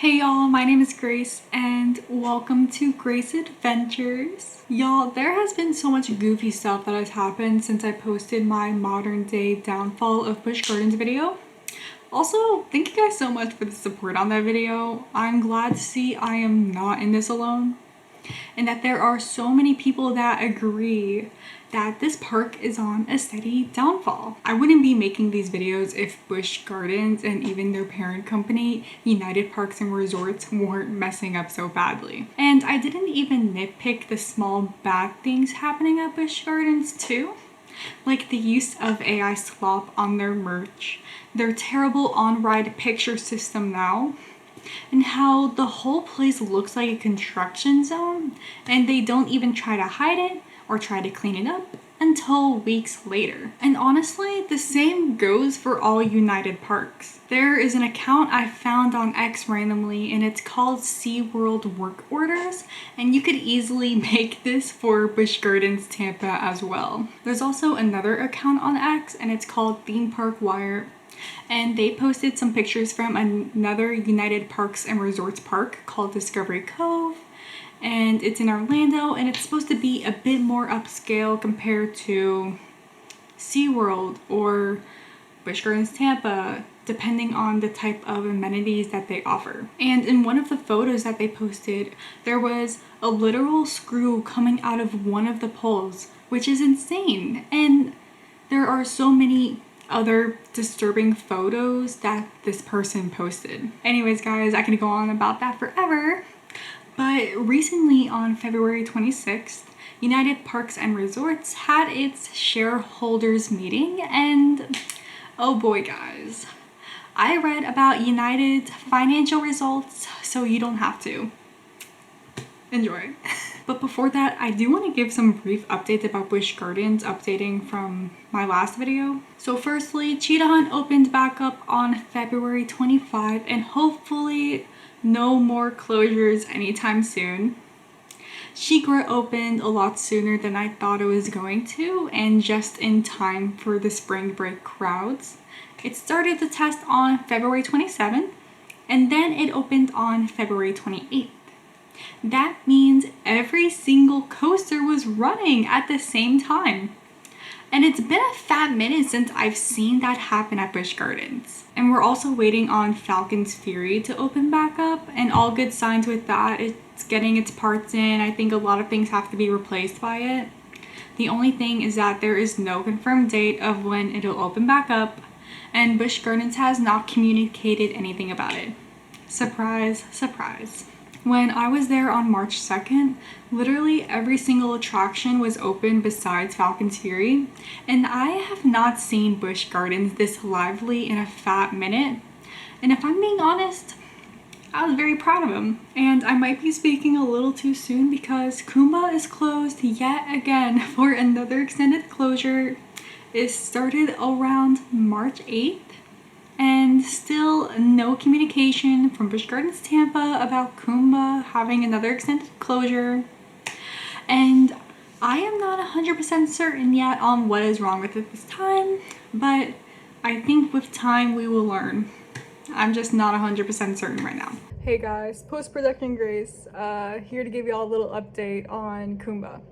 Hey y'all, my name is Grace and welcome to Grace Adventures. Y'all, there has been so much goofy stuff that has happened since I posted my modern day downfall of Busch Gardens video. Also, thank you guys so much for the support on that video. I'm glad to see I am not in this alone and that there are so many people that agree that this park is on a steady downfall. I wouldn't be making these videos if Busch Gardens and even their parent company, United Parks and Resorts, weren't messing up so badly. And I didn't even nitpick the small bad things happening at Busch Gardens too. Like the use of AI slop on their merch, their terrible on-ride picture system now, and how the whole place looks like a construction zone and they don't even try to hide it or try to clean it up until weeks later. And honestly, the same goes for all United Parks. There is an account I found on X randomly and it's called SeaWorld Work Orders, and you could easily make this for Busch Gardens Tampa as well. There's also another account on X and it's called ThemeParkWire, and they posted some pictures from another United Parks and Resorts park called Discovery Cove, and it's in Orlando and it's supposed to be a bit more upscale compared to SeaWorld or Busch Gardens Tampa, depending on the type of amenities that they offer. And in one of the photos that they posted, there was a literal screw coming out of one of the poles, which is insane. And there are so many other disturbing photos that this person posted. Anyways guys, I could go on about that forever, but recently on February 26th, United Parks and Resorts had its shareholders meeting, and oh boy guys, I read about United's financial results so you don't have to. Enjoy. But before that, I do want to give some brief updates about Busch Gardens, updating from my last video. So firstly, Cheetah Hunt opened back up on February 25 and hopefully no more closures anytime soon. SheiKra opened a lot sooner than I thought it was going to, and just in time for the spring break crowds. It started the test on February 27th and then it opened on February 28th. That means every single coaster was running at the same time. And it's been a fat minute since I've seen that happen at Busch Gardens. And we're also waiting on Falcon's Fury to open back up, and all good signs with that. It's getting its parts in. I think a lot of things have to be replaced by it. The only thing is that there is no confirmed date of when it'll open back up, and Busch Gardens has not communicated anything about it. Surprise, surprise. When I was there on March 2nd, literally every single attraction was open besides Falcon's Fury, and I have not seen Busch Gardens this lively in a fat minute. And if I'm being honest, I was very proud of them. And I might be speaking a little too soon because Kumba is closed yet again for another extended closure. It started around March 8th. And still no communication from Busch Gardens Tampa about Kumba having another extended closure. And I am not 100% certain yet on what is wrong with it this time, but I think with time we will learn. I'm just not 100% certain right now. Hey guys, post-production Grace, here to give y'all a little update on Kumba.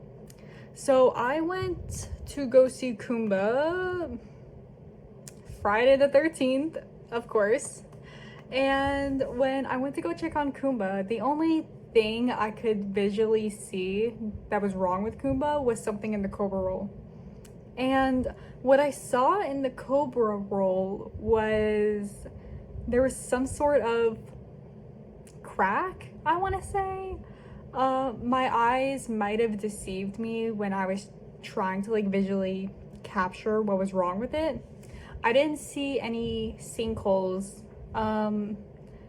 So I went to go see Kumba Friday the 13th, of course, and when I went to go check on Kumba, the only thing I could visually see that was wrong with Kumba was something in the Cobra roll. And what I saw in the Cobra roll was there was some sort of crack, I want to say. My eyes might have deceived me when I was trying to visually capture what was wrong with it. I didn't see any sinkholes,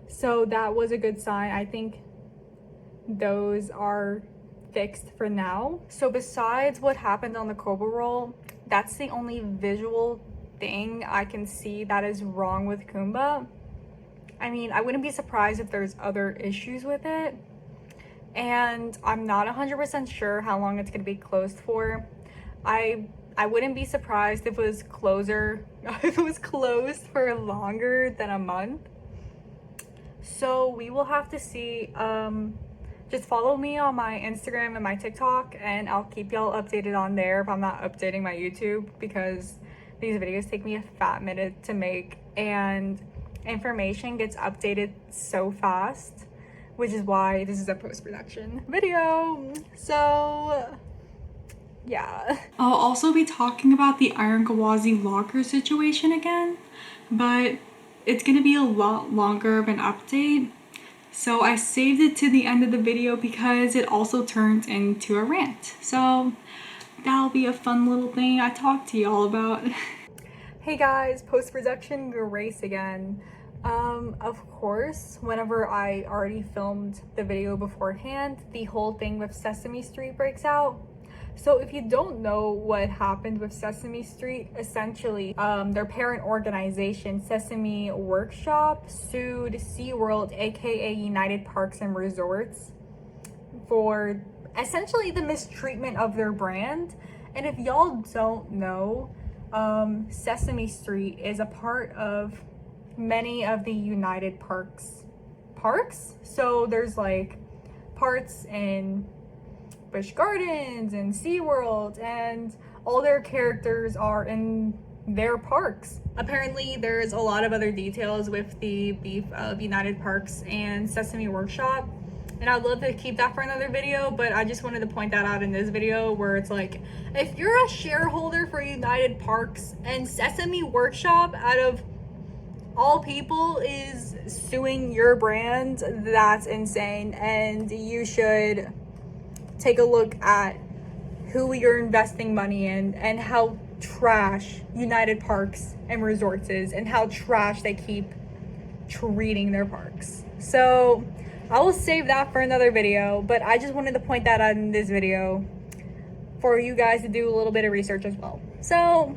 so that was a good sign. I think those are fixed for now. So besides what happened on the Cobra roll, that's the only visual thing I can see that is wrong with Kumba. I mean, I wouldn't be surprised if there's other issues with it, and I'm not 100% sure how long it's going to be closed for. I wouldn't be surprised if it was closed for longer than a month. So we will have to see. Just follow me on my Instagram and my TikTok, and I'll keep y'all updated on there if I'm not updating my YouTube, because these videos take me a fat minute to make and information gets updated so fast, which is why this is a post-production video. So yeah. I'll also be talking about the Iron Gwazi locker situation again, but it's gonna be a lot longer of an update. So I saved it to the end of the video because it also turns into a rant. So that'll be a fun little thing I talk to y'all about. Hey guys, post-production Grace again. Of course, whenever I already filmed the video beforehand, the whole thing with Sesame Street breaks out. So if you don't know what happened with Sesame Street, essentially their parent organization, Sesame Workshop, sued SeaWorld, aka United Parks and Resorts, for essentially the mistreatment of their brand. And if y'all don't know, Sesame Street is a part of many of the United Parks. So there's like parts in Busch Gardens and SeaWorld, and all their characters are in their parks. Apparently there's a lot of other details with the beef of United Parks and Sesame Workshop, and I'd love to keep that for another video, but I just wanted to point that out in this video, where it's like, if you're a shareholder for United Parks and Sesame Workshop, out of all people, is suing your brand, that's insane, and you should take a look at who you're investing money in and how trash United Parks and Resorts is, and how trash they keep treating their parks. So I will save that for another video, but I just wanted to point that out in this video for you guys to do a little bit of research as well. So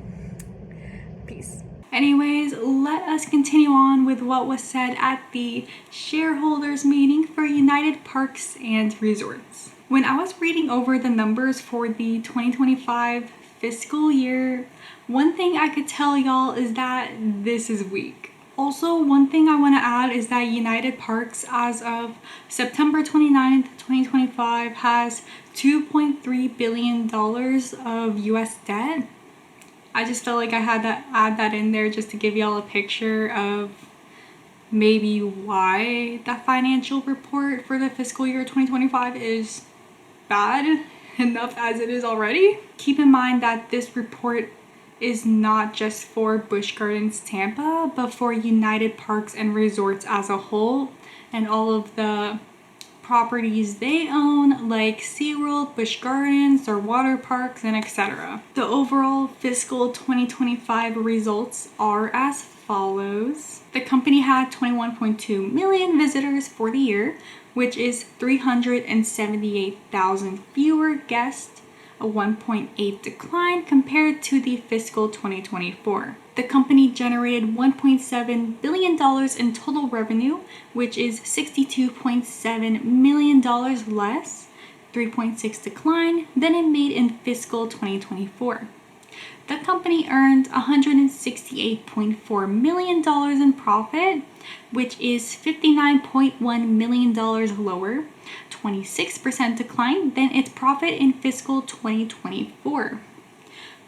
peace. Anyways, let us continue on with what was said at the shareholders meeting for United Parks and Resorts. When I was reading over the numbers for the 2025 fiscal year, one thing I could tell y'all is that this is weak. Also, one thing I want to add is that United Parks, as of September 29th, 2025, has $2.3 billion of US debt. I just felt like I had to add that in there just to give y'all a picture of maybe why that financial report for the fiscal year 2025 is bad enough as it is already. Keep in mind that this report is not just for Busch Gardens Tampa, but for United Parks and Resorts as a whole, and all of the properties they own, like SeaWorld, Busch Gardens, their water parks, and etc. The overall fiscal 2025 results are as follows. The company had 21.2 million visitors for the year, which is 378,000 fewer guests, a 1.8 decline compared to the fiscal 2024. The company generated $1.7 billion in total revenue, which is $62.7 million less, 3.6 decline than it made in fiscal 2024. The company earned $168.4 million in profit, which is $59.1 million lower, 26% decline than its profit in fiscal 2024.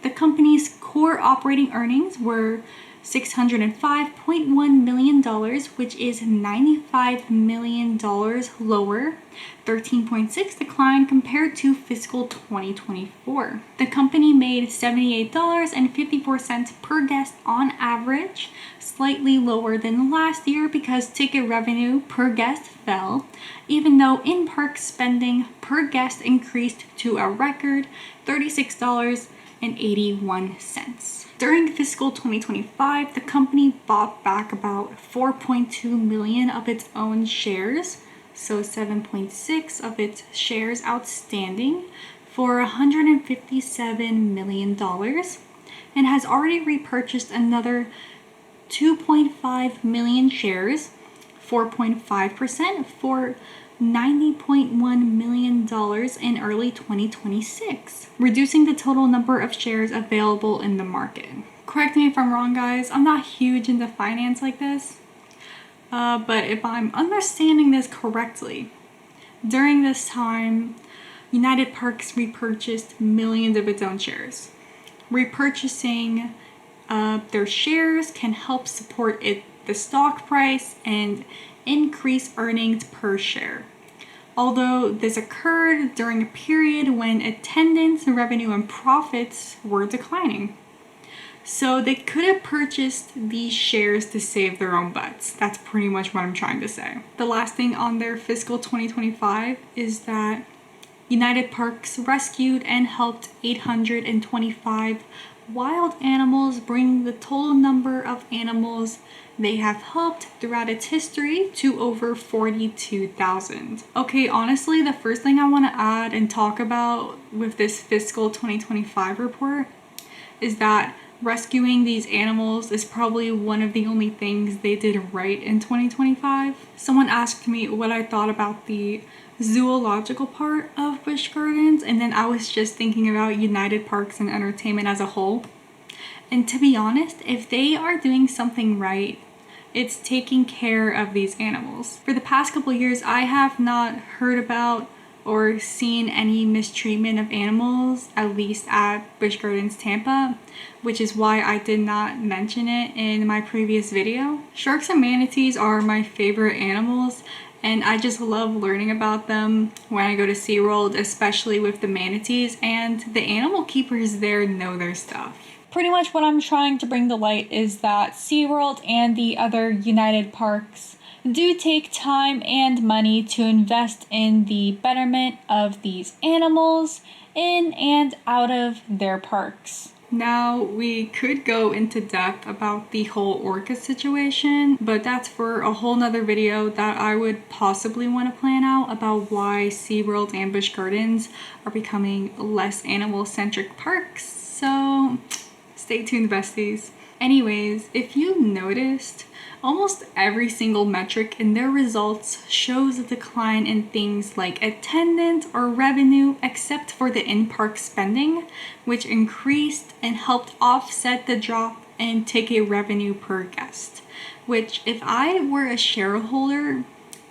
The company's core operating earnings were $605.1 million, which is $95 million lower, 13.6% decline compared to fiscal 2024. The company made $78.54 per guest on average, slightly lower than last year because ticket revenue per guest fell, even though in-park spending per guest increased to a record $36.81. During fiscal 2025, the company bought back about 4.2 million of its own shares, so 7.6 of its shares outstanding, for $157 million, and has already repurchased another 2.5 million shares, 4.5%, for $90.1 million in early 2026, reducing the total number of shares available in the market. Correct me if I'm wrong, guys. I'm not huge into finance like this. But if I'm understanding this correctly, during this time, United Parks repurchased millions of its own shares. Repurchasing their shares can help support the stock price and increase earnings per share. Although this occurred during a period when attendance, revenue, and profits were declining. So they could have purchased these shares to save their own butts. That's pretty much what I'm trying to say. The last thing on their fiscal 2025 is that United Parks rescued and helped 825 wild animals, bringing the total number of animals they have helped throughout its history to over 42,000. Okay, honestly, the first thing I want to add and talk about with this fiscal 2025 report is that rescuing these animals is probably one of the only things they did right in 2025. Someone asked me what I thought about the zoological part of Busch Gardens, and then I was just thinking about United Parks and Entertainment as a whole. And to be honest, if they are doing something right, it's taking care of these animals. For the past couple years, I have not heard about or seen any mistreatment of animals, at least at Busch Gardens Tampa, which is why I did not mention it in my previous video. Sharks and manatees are my favorite animals, and I just love learning about them when I go to SeaWorld, especially with the manatees, and the animal keepers there know their stuff. Pretty much what I'm trying to bring to light is that SeaWorld and the other United Parks do take time and money to invest in the betterment of these animals in and out of their parks. Now, we could go into depth about the whole orca situation, but that's for a whole nother video that I would possibly want to plan out about why SeaWorld and Busch Gardens are becoming less animal-centric parks. So stay tuned, besties. Anyways, if you noticed, almost every single metric in their results shows a decline in things like attendance or revenue, except for the in-park spending, which increased and helped offset the drop in ticket revenue per guest, which if I were a shareholder,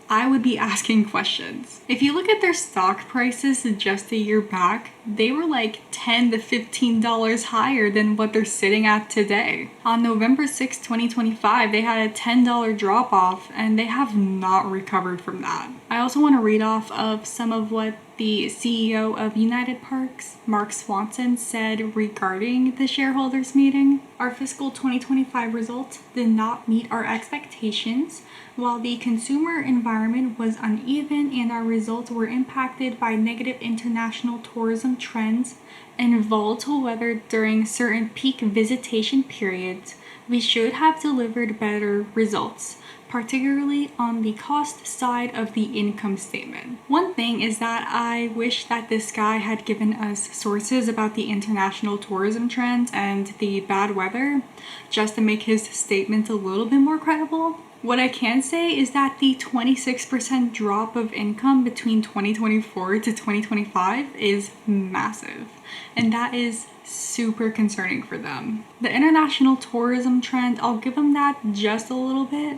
I would be asking questions. If you look at their stock prices just a year back, they were like $10 to $15 higher than what they're sitting at today. On November 6, 2025, they had a $10 drop off, and they have not recovered from that. I also want to read off of some of what the CEO of United Parks, Mark Swanson, said regarding the shareholders meeting. Our fiscal 2025 results did not meet our expectations. While the consumer environment was uneven and our results were impacted by negative international tourism trends and volatile weather during certain peak visitation periods, we should have delivered better results, particularly on the cost side of the income statement. One thing is that I wish that this guy had given us sources about the international tourism trends and the bad weather, just to make his statement a little bit more credible. What I can say is that the 26% drop of income between 2024 to 2025 is massive, and that is super concerning for them. The international tourism trend, I'll give them that just a little bit,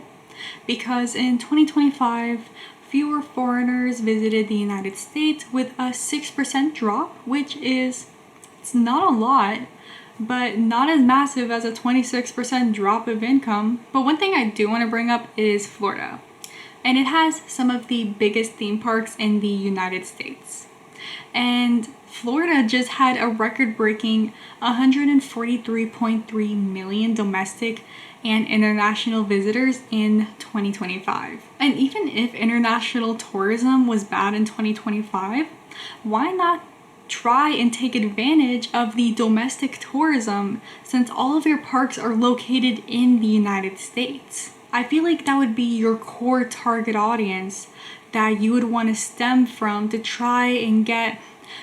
because in 2025, fewer foreigners visited the United States with a 6% drop, which is, it's not a lot, but not as massive as a 26% drop of income. But one thing I do want to bring up is Florida, and it has some of the biggest theme parks in the United States. And Florida just had a record-breaking 143.3 million domestic and international visitors in 2025. And even if international tourism was bad in 2025, why not try and take advantage of the domestic tourism, since all of your parks are located in the United States? I feel like that would be your core target audience that you would want to stem from to try and get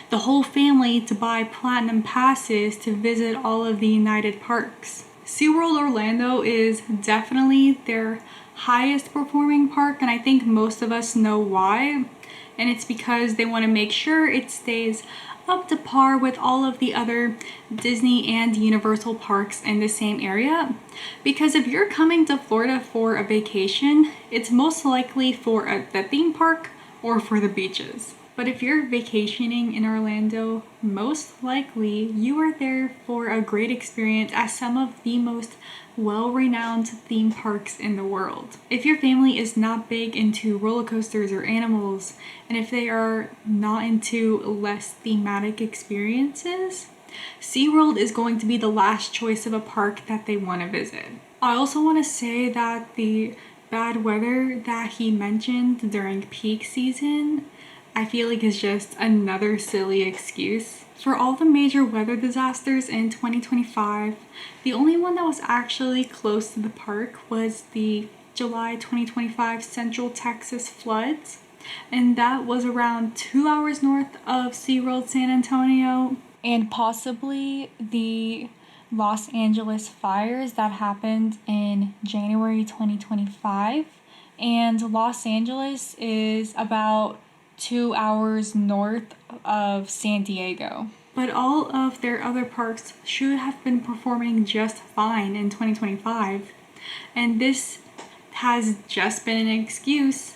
the whole family to buy platinum passes to visit all of the United Parks. SeaWorld Orlando is definitely their highest performing park, and I think most of us know why. And it's because they want to make sure it stays up to par with all of the other Disney and Universal parks in the same area. Because if you're coming to Florida for a vacation, it's most likely for the theme park or for the beaches. But if you're vacationing in Orlando, most likely you are there for a great experience at some of the most well-renowned theme parks in the world. If your family is not big into roller coasters or animals, and if they are not into less thematic experiences, SeaWorld is going to be the last choice of a park that they want to visit. I also want to say that the bad weather that he mentioned during peak season, I feel like is just another silly excuse. For all the major weather disasters in 2025, the only one that was actually close to the park was the July 2025 Central Texas floods, and that was around 2 hours north of SeaWorld San Antonio, and possibly the Los Angeles fires that happened in January 2025. And Los Angeles is about 2 hours north of San Diego. But all of their other parks should have been performing just fine in 2025. And this has just been an excuse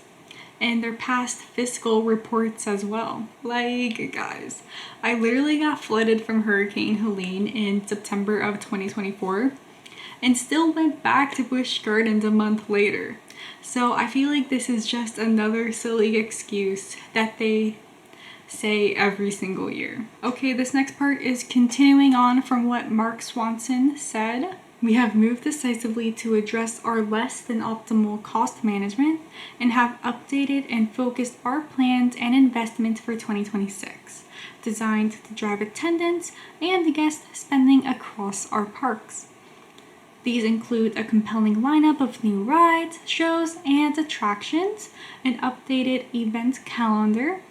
in their past fiscal reports as well. Like, guys, I literally got flooded from Hurricane Helene in September of 2024 and still went back to Busch Gardens a month later. So I feel like this is just another silly excuse that they say every single year. Okay, this next part is continuing on from what Mark Swanson said. We have moved decisively to address our less than optimal cost management and have updated and focused our plans and investments for 2026, designed to drive attendance and guest spending across our parks. These include a compelling lineup of new rides, shows, and attractions, an updated event calendar,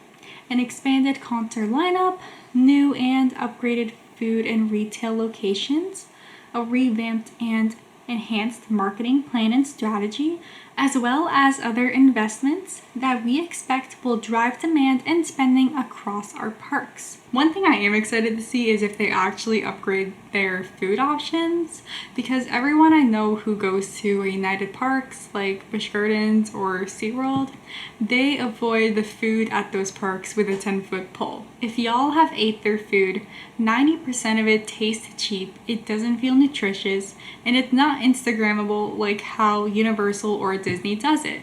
an expanded concert lineup, new and upgraded food and retail locations, a revamped and enhanced marketing plan and strategy, as well as other investments that we expect will drive demand and spending across our parks. One thing I am excited to see is if they actually upgrade their food options, because everyone I know who goes to United Parks like Busch Gardens or SeaWorld, they avoid the food at those parks with a 10-foot pole. If y'all have ate their food, 90% of it tastes cheap, it doesn't feel nutritious, and it's not Instagrammable like how Universal or Disney does it.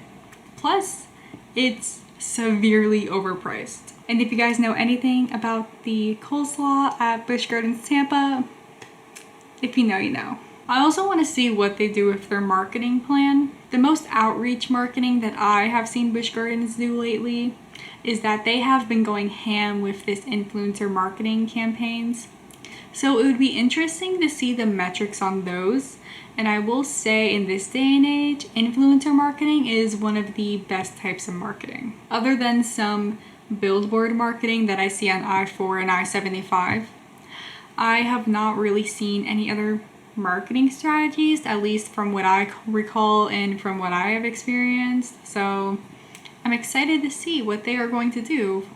Plus, it's severely overpriced. And if you guys know anything about the coleslaw at Busch Gardens Tampa, if you know, you know. I also want to see what they do with their marketing plan. The most outreach marketing that I have seen Busch Gardens do lately is that they have been going ham with this influencer marketing campaigns. So it would be interesting to see the metrics on those. And I will say in this day and age, influencer marketing is one of the best types of marketing. Other than some billboard marketing that I see on I-4 and I-75, I have not really seen any other marketing strategies, at least from what I recall and from what I have experienced. So I'm excited to see what they are going to do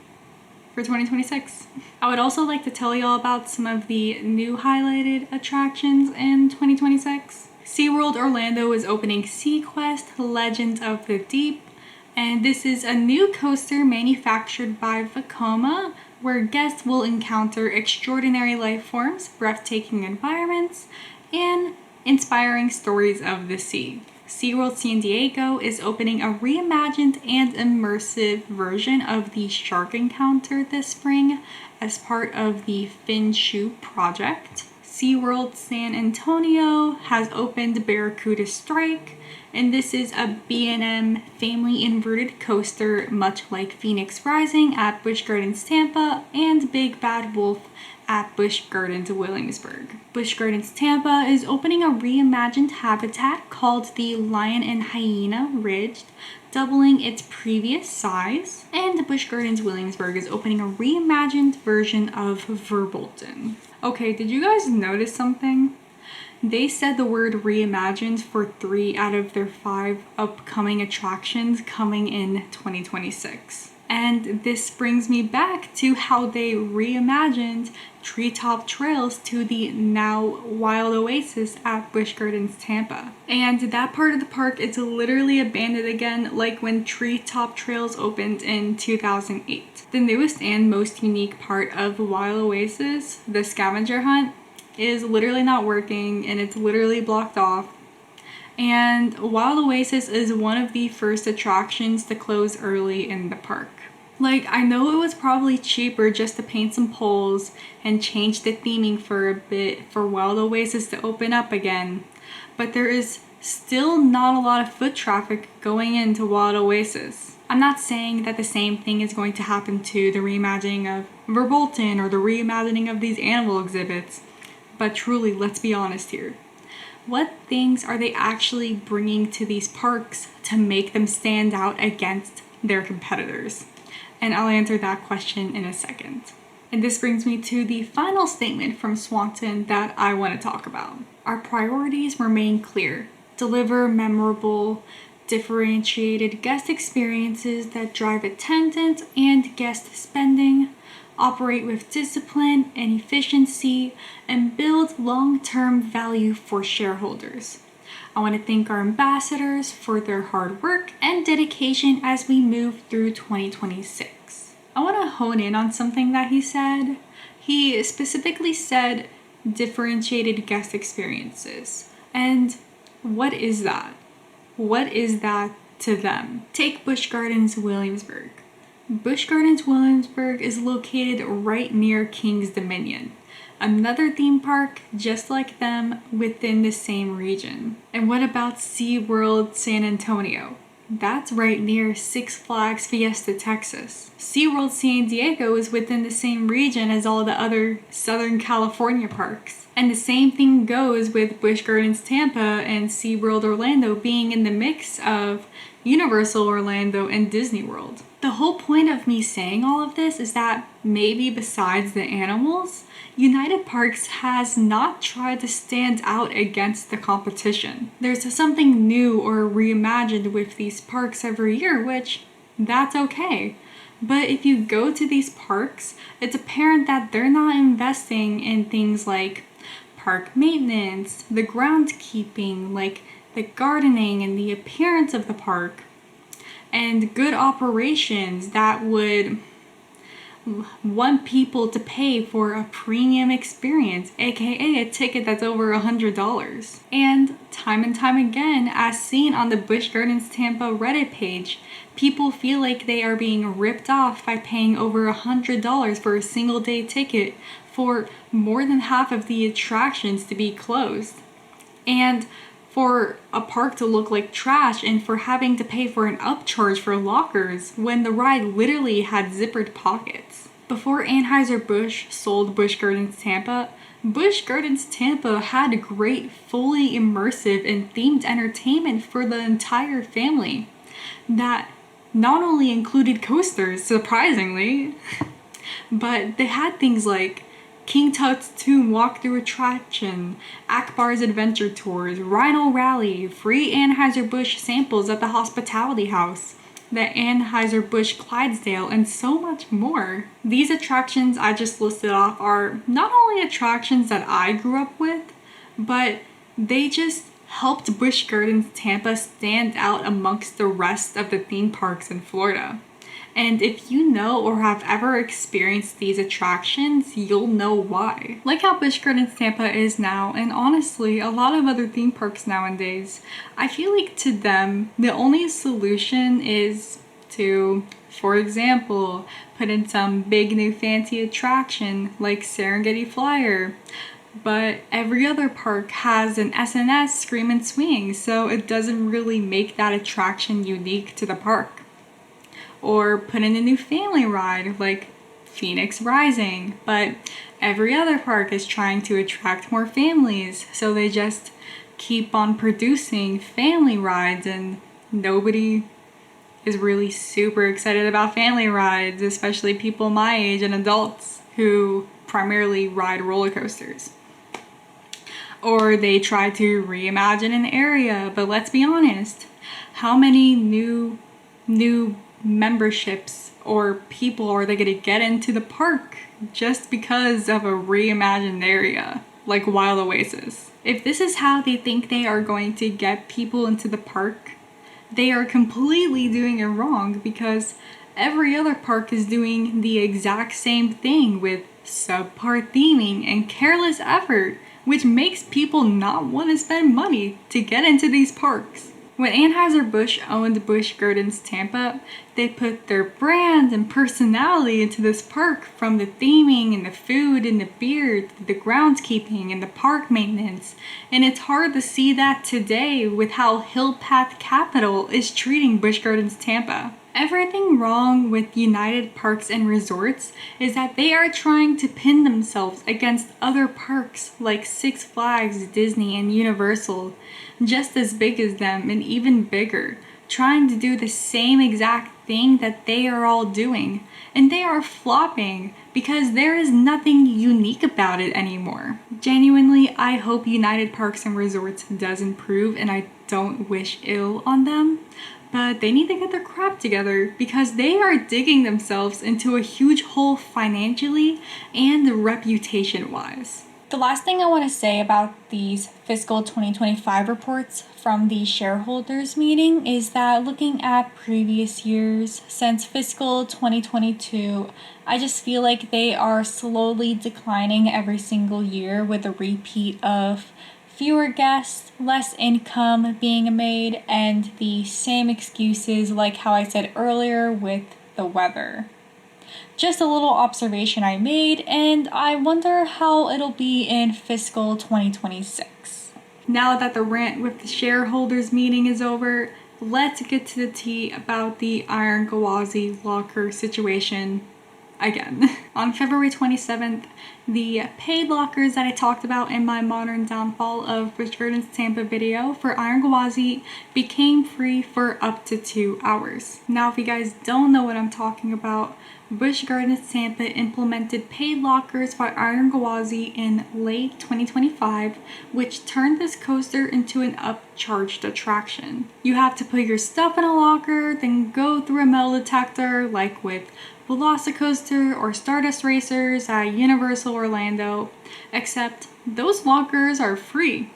for 2026. I would also like to tell y'all about some of the new highlighted attractions in 2026. SeaWorld Orlando is opening SeaQuest Legends of the Deep, and this is a new coaster manufactured by Vekoma, where guests will encounter extraordinary life forms, breathtaking environments, and inspiring stories of the sea. SeaWorld San Diego is opening a reimagined and immersive version of the Shark Encounter this spring as part of the Fin Shoe project. SeaWorld San Antonio has opened Barracuda Strike, and this is a B&M family inverted coaster much like Phoenix Rising at Busch Gardens Tampa and Big Bad Wolf at Busch Gardens Williamsburg. Busch Gardens Tampa is opening a reimagined habitat called the Lion and Hyena Ridge, doubling its previous size. And Busch Gardens Williamsburg is opening a reimagined version of Verbolten. Okay, did you guys notice something? They said the word reimagined for 3 out of their 5 upcoming attractions coming in 2026. And this brings me back to how they reimagined treetop trails to the now Wild Oasis at Busch Gardens Tampa. And that part of the park is literally abandoned again, like when Treetop Trails opened in 2008. The newest and most unique part of Wild Oasis, the scavenger hunt, is literally not working and it's literally blocked off. And Wild Oasis is one of the first attractions to close early in the park. Like, I know it was probably cheaper just to paint some poles and change the theming for a bit for Wild Oasis to open up again, but there is still not a lot of foot traffic going into Wild Oasis. I'm not saying that the same thing is going to happen to the reimagining of Verbolten or the reimagining of these animal exhibits, but truly, let's be honest here. What things are they actually bringing to these parks to make them stand out against their competitors? And I'll answer that question in a second. And this brings me to the final statement from Swanson that I want to talk about. Our priorities remain clear. Deliver memorable, differentiated guest experiences that drive attendance and guest spending, operate with discipline and efficiency, and build long-term value for shareholders. I want to thank our ambassadors for their hard work and dedication as we move through 2026. I want to hone in on something that he said. He specifically said differentiated guest experiences. And what is that? What is that to them? Take Busch Gardens Williamsburg. Busch Gardens Williamsburg is located right near King's Dominion, another theme park just like them within the same region. And what about SeaWorld San Antonio? That's right near Six Flags Fiesta, Texas. SeaWorld San Diego is within the same region as all the other Southern California parks. And the same thing goes with Busch Gardens Tampa and SeaWorld Orlando being in the mix of Universal Orlando and Disney World. The whole point of me saying all of this is that maybe besides the animals, United Parks has not tried to stand out against the competition. There's something new or reimagined with these parks every year, which that's okay. But if you go to these parks, it's apparent that they're not investing in things like park maintenance, the groundskeeping, like the gardening and the appearance of the park, and good operations that would want people to pay for a premium experience, aka a ticket that's over $100. And time again, as seen on the Busch Gardens Tampa Reddit page, people feel like they are being ripped off by paying over $100 for a single day ticket for more than half of the attractions to be closed. And for a park to look like trash and for having to pay for an upcharge for lockers when the ride literally had zippered pockets. Before Anheuser-Busch sold Busch Gardens Tampa, Busch Gardens Tampa had great, fully immersive and themed entertainment for the entire family that not only included coasters, surprisingly, but they had things like King Tut's Tomb walkthrough attraction, Akbar's Adventure Tours, Rhino Rally, free Anheuser-Busch samples at the Hospitality House, the Anheuser-Busch Clydesdale, and so much more. These attractions I just listed off are not only attractions that I grew up with, but they just helped Busch Gardens Tampa stand out amongst the rest of the theme parks in Florida. And if you know or have ever experienced these attractions, you'll know why. Like how Busch Gardens Tampa is now, and honestly, a lot of other theme parks nowadays, I feel like to them, the only solution is to, for example, put in some big new fancy attraction like Serengeti Flyer. But every other park has an SNS Scream and Swing, so it doesn't really make that attraction unique to the park. Or put in a new family ride like Phoenix Rising, but every other park is trying to attract more families, so they just keep on producing family rides and nobody is really super excited about family rides, especially people my age and adults who primarily ride roller coasters. Or they try to reimagine an area, but let's be honest, how many new memberships or people are they going to get into the park just because of a reimagined area like Wild Oasis? If this is how they think they are going to get people into the park, they are completely doing it wrong, because every other park is doing the exact same thing with subpar theming and careless effort, which makes people not want to spend money to get into these parks. When Anheuser-Busch owned Busch Gardens Tampa, they put their brand and personality into this park, from the theming and the food and the beer to the groundskeeping and the park maintenance. And it's hard to see that today with how Hill Path Capital is treating Busch Gardens Tampa. Everything wrong with United Parks and Resorts is that they are trying to pin themselves against other parks like Six Flags, Disney, and Universal, just as big as them and even bigger, trying to do the same exact thing that they are all doing. And they are flopping because there is nothing unique about it anymore. Genuinely, I hope United Parks and Resorts does improve, and I don't wish ill on them. But they need to get their crap together, because they are digging themselves into a huge hole financially and reputation-wise. The last thing I want to say about these fiscal 2025 reports from the shareholders meeting is that looking at previous years since fiscal 2022, I just feel like they are slowly declining every single year, with a repeat of fewer guests, less income being made, and the same excuses like how I said earlier with the weather. Just a little observation I made, and I wonder how it'll be in fiscal 2026. Now that the rant with the shareholders meeting is over, let's get to the tea about the Iron Gwazi locker situation again. On February 27th, the paid lockers that I talked about in my modern downfall of Busch Gardens Tampa video for Iron Gwazi became free for up to 2 hours. Now, if you guys don't know what I'm talking about, Busch Gardens Tampa implemented paid lockers for Iron Gwazi in late 2025, which turned this coaster into an upcharged attraction. You have to put your stuff in a locker, then go through a metal detector like with Velocicoaster or Stardust Racers at Universal Orlando, except those lockers are free,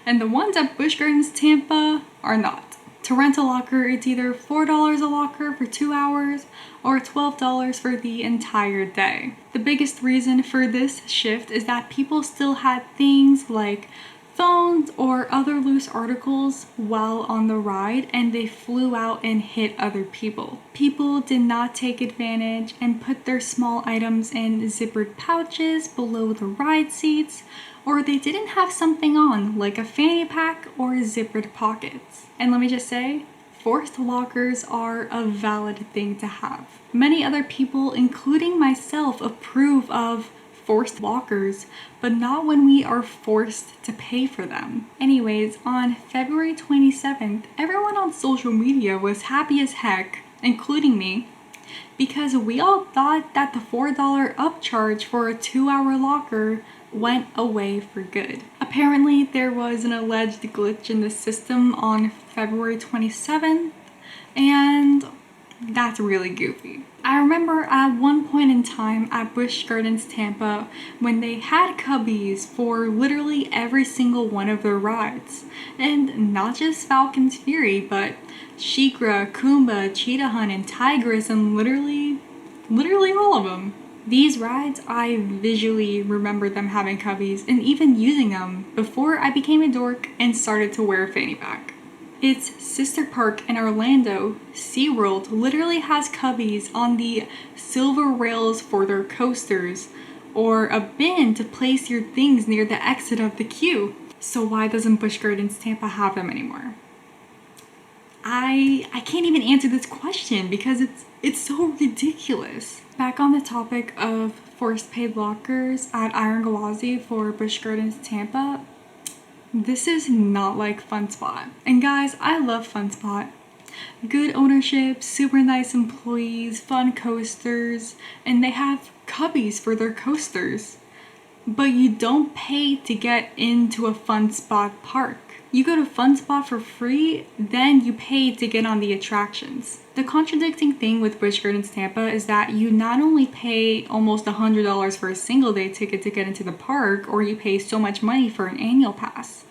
and the ones at Busch Gardens Tampa are not. To rent a locker, it's either $4 a locker for 2 hours or $12 for the entire day. The biggest reason for this shift is that people still had things like phones or other loose articles while on the ride, and they flew out and hit other people. People did not take advantage and put their small items in zippered pouches below the ride seats, or they didn't have something on like a fanny pack or zippered pockets. And let me just say, forced lockers are a valid thing to have. Many other people, including myself, approve of forced lockers, but not when we are forced to pay for them. Anyways, on February 27th, everyone on social media was happy as heck, including me, because we all thought that the $4 upcharge for a 2-hour locker went away for good. Apparently, there was an alleged glitch in the system on February 27th, and that's really goofy. I remember at one point in time at Busch Gardens Tampa when they had cubbies for literally every single one of their rides. And not just Falcon's Fury, but Shikra, Kumba, Cheetah Hunt, and Tigress, and literally all of them. These rides, I visually remember them having cubbies and even using them before I became a dork and started to wear a fanny pack. Its sister park in Orlando, SeaWorld, literally has cubbies on the silver rails for their coasters, or a bin to place your things near the exit of the queue. So why doesn't Busch Gardens Tampa have them anymore? I can't even answer this question because it's so ridiculous. Back on the topic of forced paid lockers at Iron Gwazi for Busch Gardens Tampa, this is not like Fun Spot. And guys, I love Fun Spot. Good ownership, super nice employees, fun coasters, and they have cubbies for their coasters. But you don't pay to get into a Fun Spot park. You go to Fun Spot for free, then you pay to get on the attractions. The contradicting thing with Busch Gardens Tampa is that you not only pay almost $100 for a single day ticket to get into the park, or you pay so much money for an annual pass,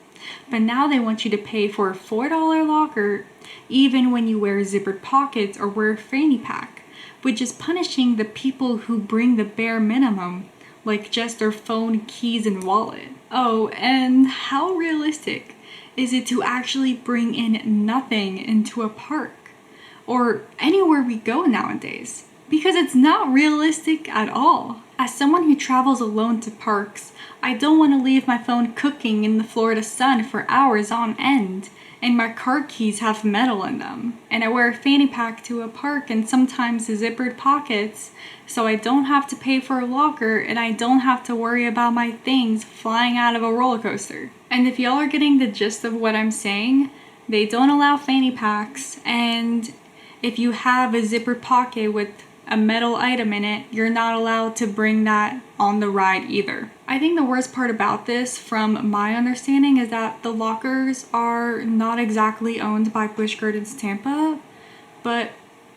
but now they want you to pay for a $4 locker even when you wear zippered pockets or wear a fanny pack, which is punishing the people who bring the bare minimum, like just their phone, keys, and wallet. Oh, and how realistic is it to actually bring in nothing into a park or anywhere we go nowadays? Because it's not realistic at all. As someone who travels alone to parks, I don't want to leave my phone cooking in the Florida sun for hours on end, and my car keys have metal in them. And I wear a fanny pack to a park and sometimes zippered pockets, so I don't have to pay for a locker and I don't have to worry about my things flying out of a roller coaster. And if y'all are getting the gist of what I'm saying, they don't allow fanny packs, and if you have a zippered pocket with a metal item in it, you're not allowed to bring that on the ride either. I think the worst part about this, from my understanding, is that the lockers are not exactly owned by Busch Gardens Tampa, but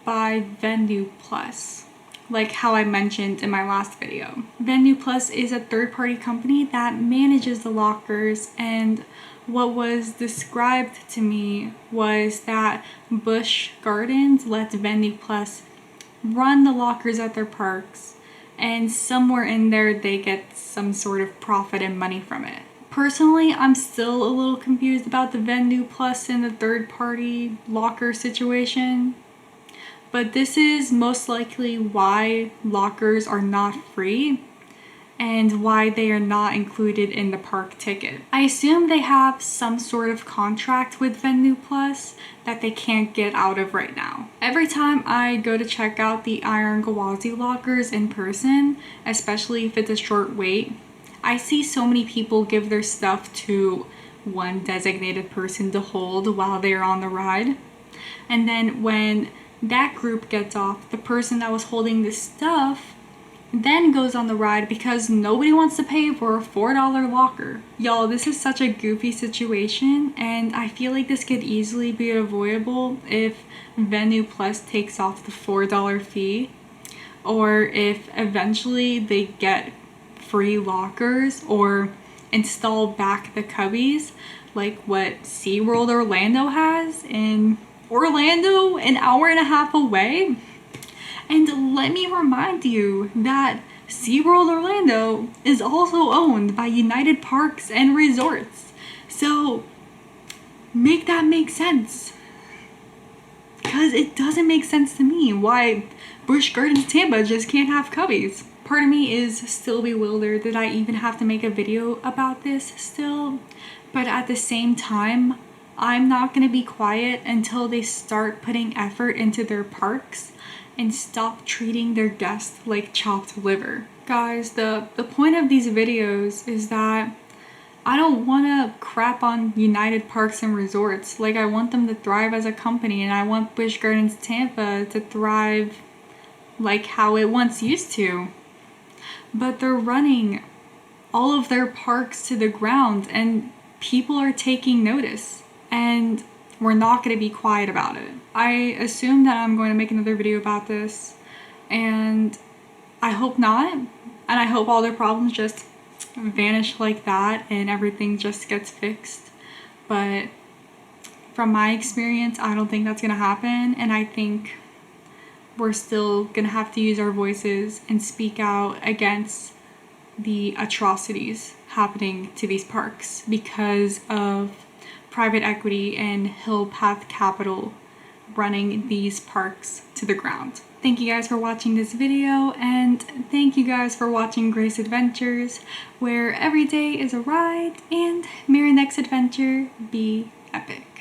by Venue Plus, like how I mentioned in my last video. Venue Plus is a third-party company that manages the lockers, and what was described to me was that Busch Gardens lets Venue Plus run the lockers at their parks, and somewhere in there they get some sort of profit and money from it. Personally, I'm still a little confused about the Venue Plus and the third-party locker situation, but this is most likely why lockers are not free and why they are not included in the park ticket. I assume they have some sort of contract with Venue Plus that they can't get out of right now. Every time I go to check out the Iron Gwazi lockers in person, especially if it's a short wait, I see so many people give their stuff to one designated person to hold while they're on the ride. And then when that group gets off, the person that was holding the stuff then goes on the ride because nobody wants to pay for a $4 locker. Y'all, this is such a goofy situation, and I feel like this could easily be avoidable if Venue Plus takes off the $4 fee, or if eventually they get free lockers or install back the cubbies like what SeaWorld Orlando has in Orlando, an hour and a half away. And let me remind you that SeaWorld Orlando is also owned by United Parks and Resorts. So make that make sense. Because it doesn't make sense to me why Busch Gardens Tampa just can't have cubbies. Part of me is still bewildered that I even have to make a video about this still. But at the same time, I'm not going to be quiet until they start putting effort into their parks and stop treating their guests like chopped liver. Guys, the point of these videos is that I don't want to crap on United Parks and Resorts. Like, I want them to thrive as a company, and I want Busch Gardens Tampa to thrive like how it once used to. But they're running all of their parks to the ground, and people are taking notice, and we're not going to be quiet about it. I assume that I'm going to make another video about this, and I hope not, and I hope all their problems just vanish like that and everything just gets fixed. But from my experience, I don't think that's going to happen, and I think we're still going to have to use our voices and speak out against the atrocities happening to these parks because of private equity and Hill Path Capital running these parks to the ground. Thank you guys for watching this video, and thank you guys for watching Grace Adventures, where every day is a ride, and may your next adventure be epic.